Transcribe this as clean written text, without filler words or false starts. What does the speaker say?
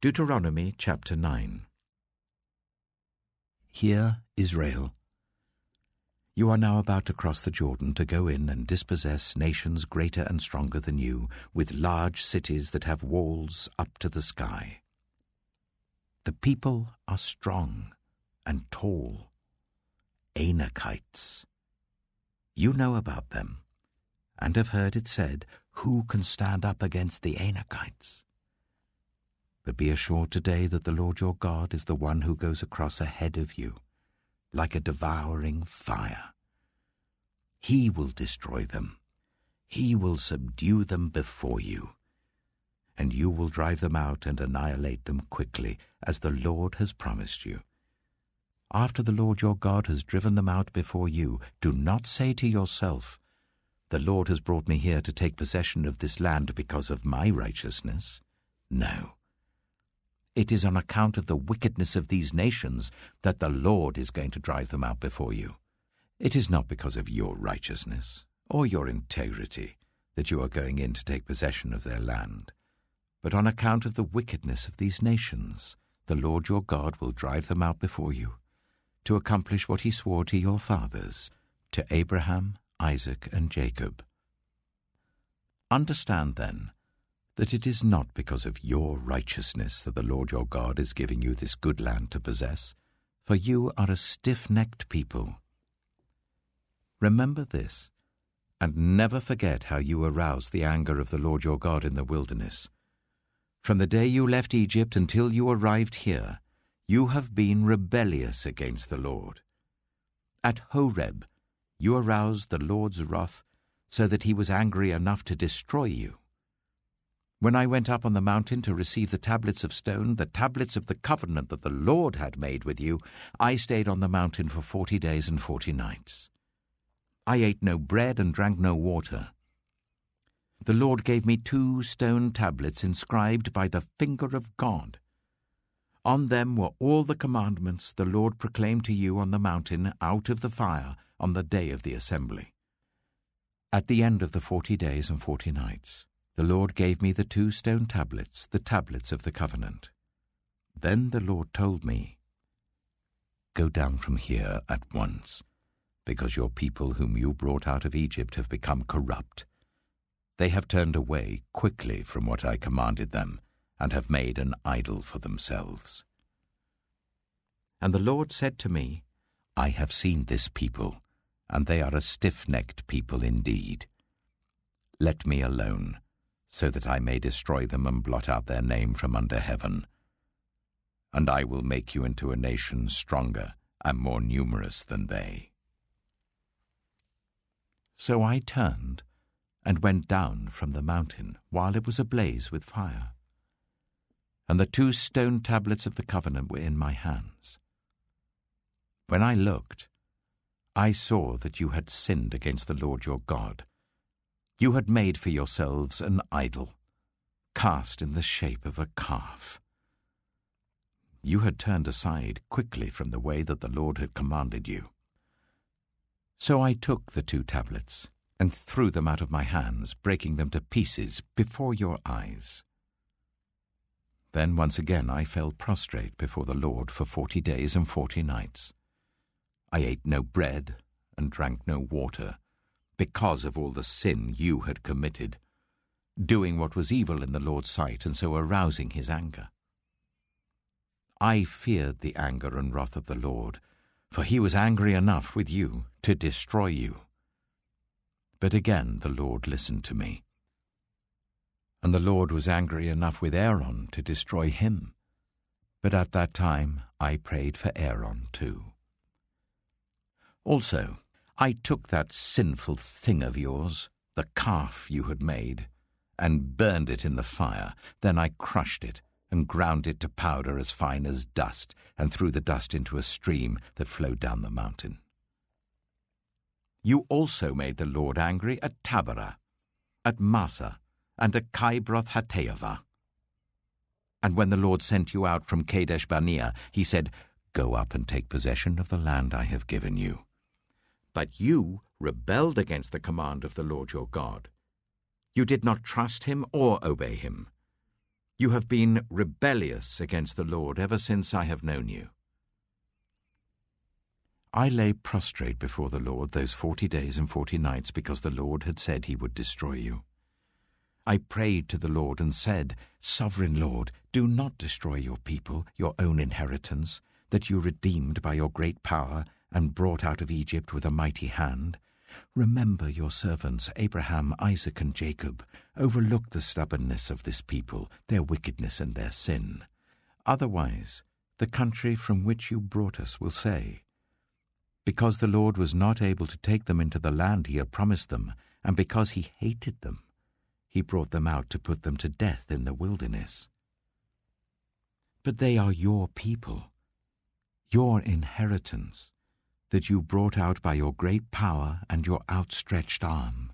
Deuteronomy chapter 9. Hear, Israel. You are now about to cross the Jordan to go in and dispossess nations greater and stronger than you, with large cities that have walls up to the sky. The people are strong and tall, Anakites. You know about them, and have heard it said, "Who can stand up against the Anakites?" But be assured today that the Lord your God is the one who goes across ahead of you, like a devouring fire. He will destroy them. He will subdue them before you, and you will drive them out and annihilate them quickly, as the Lord has promised you. After the Lord your God has driven them out before you, do not say to yourself, "The Lord has brought me here to take possession of this land because of my righteousness." No. It is on account of the wickedness of these nations that the Lord is going to drive them out before you. It is not because of your righteousness or your integrity that you are going in to take possession of their land, but on account of the wickedness of these nations, the Lord your God will drive them out before you, to accomplish what he swore to your fathers, to Abraham, Isaac, and Jacob. Understand, then, that it is not because of your righteousness that the Lord your God is giving you this good land to possess, for you are a stiff-necked people. Remember this, and never forget how you aroused the anger of the Lord your God in the wilderness. From the day you left Egypt until you arrived here, you have been rebellious against the Lord. At Horeb, you aroused the Lord's wrath so that he was angry enough to destroy you. When I went up on the mountain to receive the tablets of stone, the tablets of the covenant that the Lord had made with you, I stayed on the mountain for 40 days and 40 nights. I ate no bread and drank no water. The Lord gave me 2 stone tablets inscribed by the finger of God. On them were all the commandments the Lord proclaimed to you on the mountain out of the fire on the day of the assembly. At the end of the 40 days and 40 nights, the Lord gave me the 2 stone tablets, the tablets of the covenant. Then the Lord told me, "Go down from here at once, because your people whom you brought out of Egypt have become corrupt. They have turned away quickly from what I commanded them, and have made an idol for themselves." And the Lord said to me, "I have seen this people, and they are a stiff-necked people indeed. Let me alone, so that I may destroy them and blot out their name from under heaven. And I will make you into a nation stronger and more numerous than they." So I turned and went down from the mountain while it was ablaze with fire. And the 2 stone tablets of the covenant were in my hands. When I looked, I saw that you had sinned against the Lord your God. You had made for yourselves an idol, cast in the shape of a calf. You had turned aside quickly from the way that the Lord had commanded you. So I took the 2 tablets and threw them out of my hands, breaking them to pieces before your eyes. Then once again I fell prostrate before the Lord for 40 days and 40 nights. I ate no bread and drank no water, because of all the sin you had committed, doing what was evil in the Lord's sight and so arousing his anger. I feared the anger and wrath of the Lord, for he was angry enough with you to destroy you. But again the Lord listened to me. And the Lord was angry enough with Aaron to destroy him. But at that time I prayed for Aaron too. Also, I took that sinful thing of yours, the calf you had made, and burned it in the fire. Then I crushed it and ground it to powder as fine as dust, and threw the dust into a stream that flowed down the mountain. You also made the Lord angry at Taberah, at Massa, and at Kibroth-Hattaavah. And when the Lord sent you out from Kadesh-Barnea, he said, "Go up and take possession of the land I have given you." But you rebelled against the command of the Lord your God. You did not trust him or obey him. You have been rebellious against the Lord ever since I have known you. I lay prostrate before the Lord those 40 days and 40 nights because the Lord had said he would destroy you. I prayed to the Lord and said, Sovereign Lord, do not destroy your people, your own inheritance, that you redeemed by your great power and brought out of Egypt with a mighty hand. Remember your servants Abraham, Isaac, and Jacob. Overlook the stubbornness of this people, their wickedness and their sin. Otherwise, the country from which you brought us will say, because the Lord was not able to take them into the land he had promised them, and because he hated them, he brought them out to put them to death in the wilderness. But they are your people, your inheritance, that you brought out by your great power and your outstretched arm.